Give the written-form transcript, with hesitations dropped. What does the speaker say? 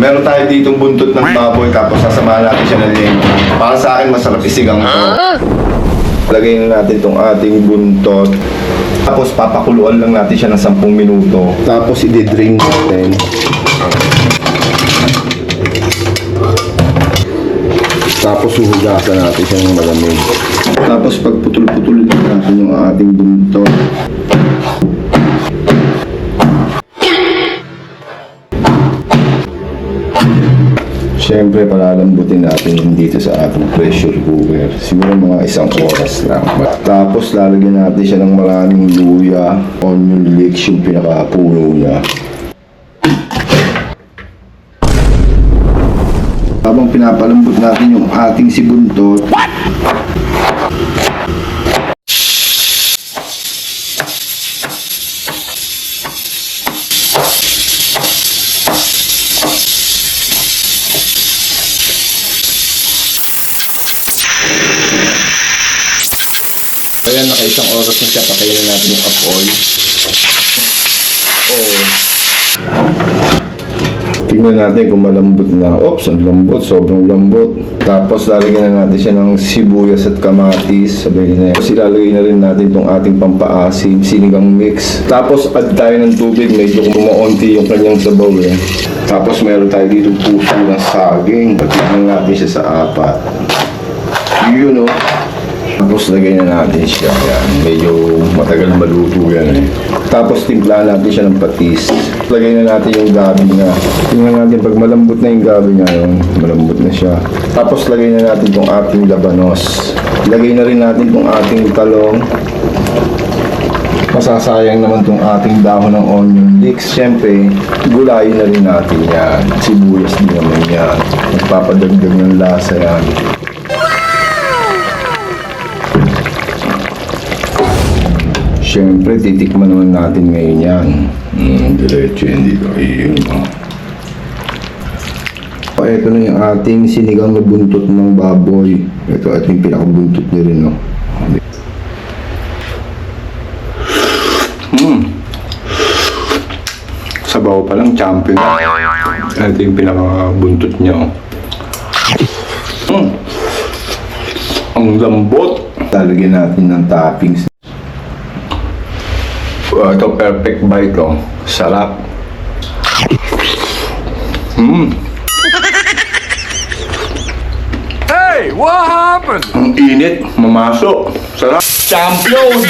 Meron tayo ditong buntot ng baboy tapos sasamahan natin siya ng lengko. Para sa akin, masarap isigang ito. Lagay na natin itong ating buntot. Tapos papakuluan lang natin siya ng 10 minuto. Tapos i-drain natin. Tapos huhugasan natin siya ng malamig. Tapos pagputol-putol natin yung ating buntot. Siyempre, palalambutin natin yung dito sa ating pressure cooker. Siguro mga 1 oras lang. Tapos, lalagyan natin siya ng maraming luya, onion leeks, yung pinakapuno niya. Habang pinapalambot natin yung ating sibuntot, ayan, naka 1 oras na siya. Patayin na natin yung up-oil. Tingnan natin kung malambot na. Oops, ang lambot. Sobrang lambot. Tapos lalagyan na natin siya ng sibuyas at kamatis. Sabihin na yan. Tapos ilalagay na rin natin itong ating pampaasim, sinigang mix. Tapos add tayo ng tubig. Medyo kumaunti yung kanyang sabaw eh. Tapos meron tayo dito puso ng saging. Pagkakan natin siya sa 4. Yun o. Tapos lagay na natin siya. Yan. Medyo matagal maluto yan eh. Tapos timplahan natin siya ng patis. Lagay na natin yung gabi na. Tingnan natin pag malambot na yung gabi niya yun. Malambot na siya. Tapos lagay na natin itong ating labanos. Lagay na rin natin itong ating talong. Masasayang naman itong ating dahon ng onion leeks. Siyempre, gulayin na rin natin yan. Sibuyas din naman yan. Magpapadagdag ng lasa yan. Siyempre, titikman naman natin ngayon yan. Diretso yan dito. Ito na yung ating sinigang na buntot ng baboy. Ito yung pinakabuntot niya rin, no? Sabaw pa lang, champion. Ito yung pinakabuntot niya, oh. Ang lambot. Lalagyan natin ng toppings. Ito perfect bite ko. Sarap. Hey, what happened? Ang init, mamasok. Sarap. Champion!